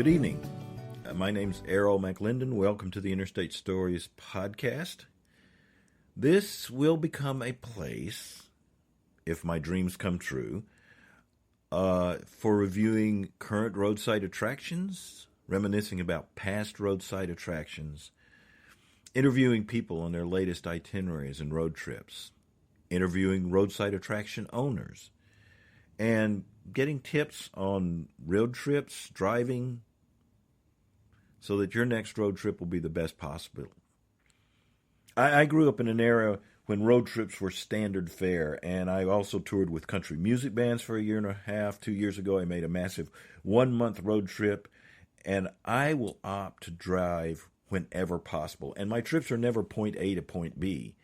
Good evening. My name's Errol McLendon. Welcome to the Interstate Stories podcast. This will become a place, if my dreams come true, for reviewing current roadside attractions, reminiscing about past roadside attractions, interviewing people on their latest itineraries and road trips, interviewing roadside attraction owners, and getting tips on road trips, driving, so that your next road trip will be the best possible. I grew up in an era when road trips were standard fare, and I also toured with country music bands for a year and a half. 2 years ago, I made a massive 1-month road trip, and I will opt to drive whenever possible. And my trips are never point A to point B.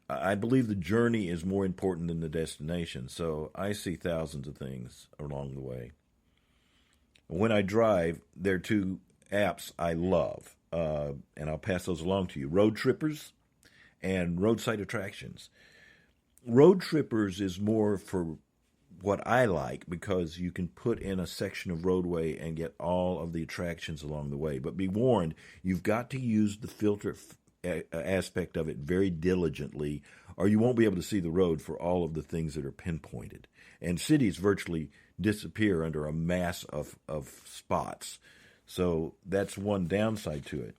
I believe the journey is more important than the destination, so I see thousands of things along the way. When I drive, there are two apps I love, and I'll pass those along to you. Road Trippers and Roadside Attractions. Road Trippers is more for what I like because you can put in a section of roadway and get all of the attractions along the way. But be warned, you've got to use the filter aspect of it very diligently, or you won't be able to see the road for all of the things that are pinpointed. And cities virtually disappear under a mass of spots. So that's one downside to it.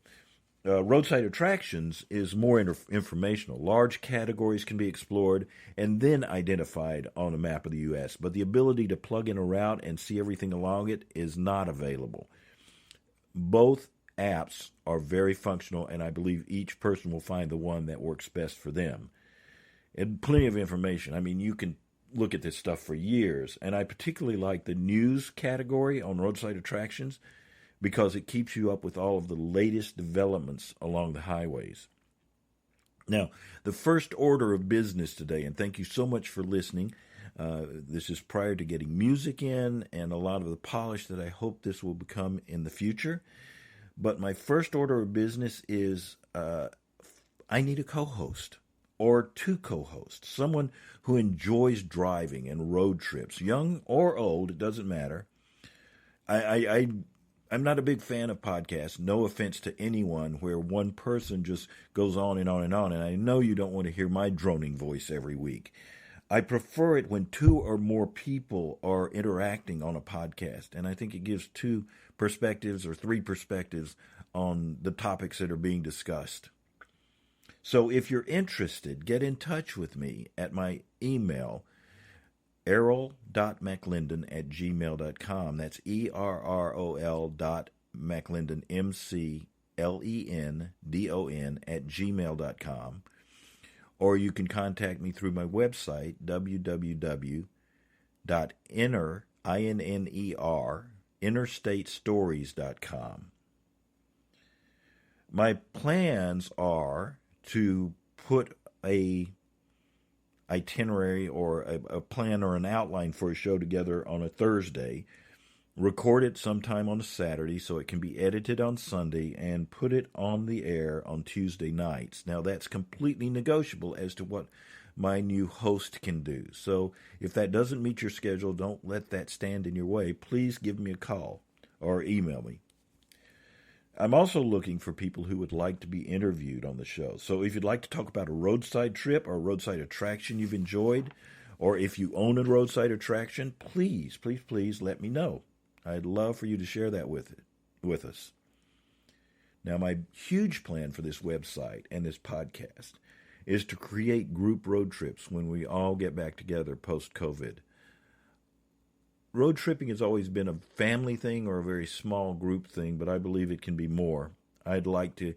Roadside Attractions is more informational. Large categories can be explored and then identified on a map of the U.S., but the ability to plug in a route and see everything along it is not available. Both apps are very functional, and I believe each person will find the one that works best for them. And plenty of information. I mean, you can look at this stuff for years, and I particularly like the news category on Roadside Attractions, because it keeps you up with all of the latest developments along the highways. Now, the first order of business today, and thank you so much for listening. This is prior to getting music in and a lot of the polish that I hope this will become in the future. But my first order of business is I need a co-host or two co-hosts, someone who enjoys driving and road trips, young or old, it doesn't matter. I'm not a big fan of podcasts, no offense to anyone, where one person just goes on and on and on. And I know you don't want to hear my droning voice every week. I prefer it when two or more people are interacting on a podcast. And I think it gives two perspectives or three perspectives on the topics that are being discussed. So if you're interested, get in touch with me at my email, errol.mclendon@gmail.com. That's ERROL.McLendon, MCLENDON @gmail.com. Or you can contact me through my website, interstatestories.com. My plans are to put a itinerary or a plan or an outline for a show together on a Thursday, record it sometime on a Saturday so it can be edited on Sunday, and put it on the air on Tuesday nights. Now, that's completely negotiable as to what my new host can do. So if that doesn't meet your schedule, don't let that stand in your way. Please give me a call or email me. I'm also looking for people who would like to be interviewed on the show. So if you'd like to talk about a roadside trip or a roadside attraction you've enjoyed, or if you own a roadside attraction, please let me know. I'd love for you to share that with us. Now, my huge plan for this website and this podcast is to create group road trips when we all get back together post-COVID. Road tripping has always been a family thing or a very small group thing, but I believe it can be more. I'd like to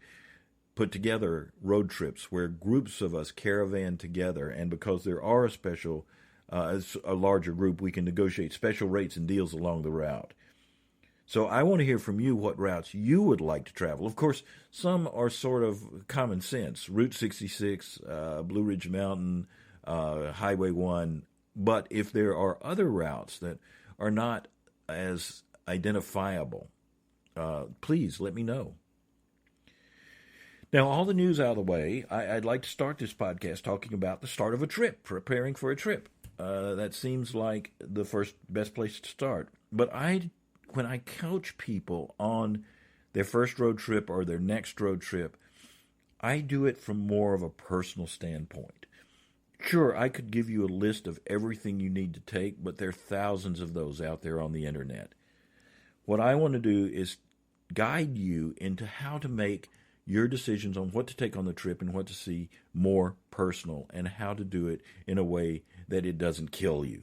put together road trips where groups of us caravan together, and because there are a larger group, we can negotiate special rates and deals along the route. So I want to hear from you what routes you would like to travel. Of course, some are sort of common sense. Route 66, Blue Ridge Mountain, Highway 1. But if there are other routes that are not as identifiable, please let me know. Now, all the news out of the way, I'd like to start this podcast talking about the start of a trip, preparing for a trip. That seems like the best place to start. But I when I coach people on their first road trip or their next road trip, I do it from more of a personal standpoint. Sure, I could give you a list of everything you need to take, but there are thousands of those out there on the internet. What I want to do is guide you into how to make your decisions on what to take on the trip and what to see more personal, and how to do it in a way that it doesn't kill you.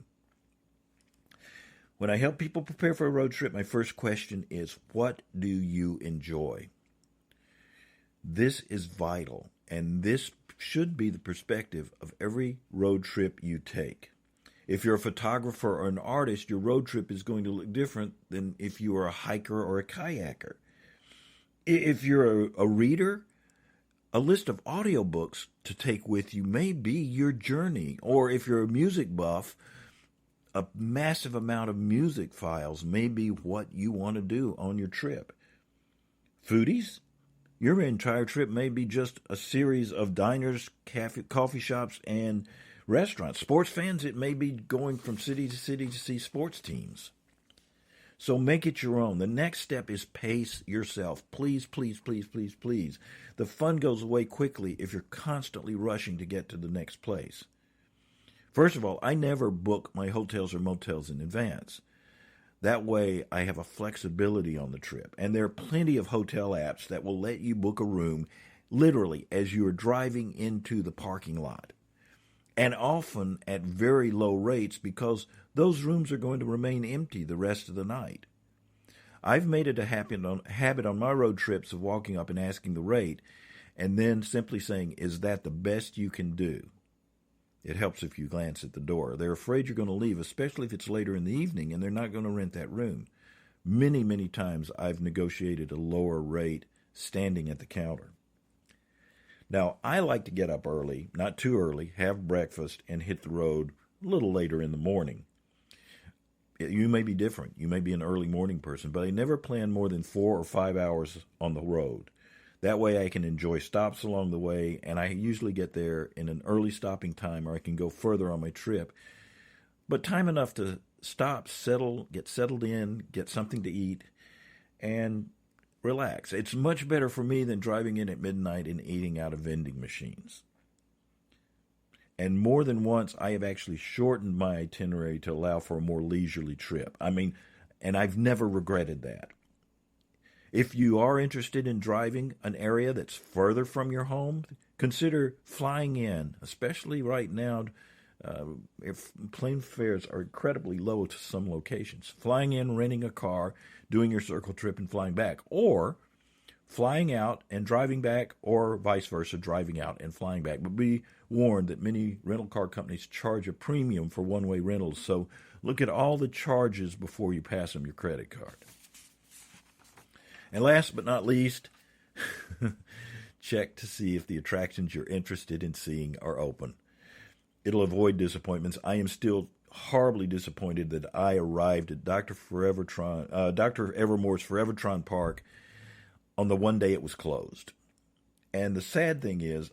When I help people prepare for a road trip, my first question is, what do you enjoy? This is vital, and this should be the perspective of every road trip you take. If you're a photographer or an artist, your road trip is going to look different than if you are a hiker or a kayaker. If you're a reader, a list of audiobooks to take with you may be your journey. Or if you're a music buff, a massive amount of music files may be what you want to do on your trip. Foodies, your entire trip may be just a series of diners, coffee shops, and restaurants. Sports fans, it may be going from city to city to see sports teams. So make it your own. The next step is pace yourself. Please, please, please, please, please. The fun goes away quickly if you're constantly rushing to get to the next place. First of all, I never book my hotels or motels in advance. That way, I have a flexibility on the trip. And there are plenty of hotel apps that will let you book a room literally as you're driving into the parking lot. And often at very low rates, because those rooms are going to remain empty the rest of the night. I've made it a habit on my road trips of walking up and asking the rate, and then simply saying, is that the best you can do? It helps if you glance at the door. They're afraid you're going to leave, especially if it's later in the evening, and they're not going to rent that room. Many, many times I've negotiated a lower rate standing at the counter. Now, I like to get up early, not too early, have breakfast, and hit the road a little later in the morning. You may be different. You may be an early morning person, but I never plan more than 4 or 5 hours on the road. That way I can enjoy stops along the way, and I usually get there in an early stopping time, or I can go further on my trip. But time enough to stop, get settled in, get something to eat, and relax. It's much better for me than driving in at midnight and eating out of vending machines. And more than once, I have actually shortened my itinerary to allow for a more leisurely trip. And I've never regretted that. If you are interested in driving an area that's further from your home, consider flying in, especially right now. If plane fares are incredibly low to some locations. Flying in, renting a car, doing your circle trip, and flying back. Or flying out and driving back, or vice versa, driving out and flying back. But be warned that many rental car companies charge a premium for one-way rentals, so look at all the charges before you pass them your credit card. And last but not least, check to see if the attractions you're interested in seeing are open. It'll avoid disappointments. I am still horribly disappointed that I arrived at Dr. Evermore's Forevertron Park on the one day it was closed. And the sad thing is,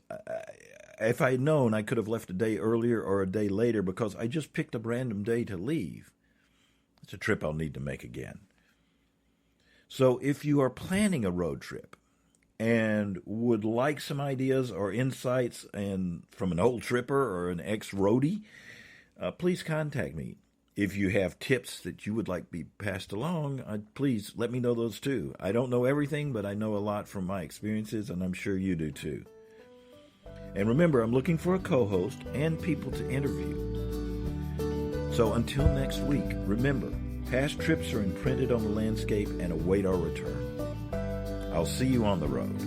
if I had known, I could have left a day earlier or a day later, because I just picked a random day to leave. It's a trip I'll need to make again. So if you are planning a road trip and would like some ideas or insights from an old tripper or an ex-roadie, please contact me. If you have tips that you would like be passed along, please let me know those too. I don't know everything, but I know a lot from my experiences, and I'm sure you do too. And remember, I'm looking for a co-host and people to interview. So until next week, remember, past trips are imprinted on the landscape and await our return. I'll see you on the road.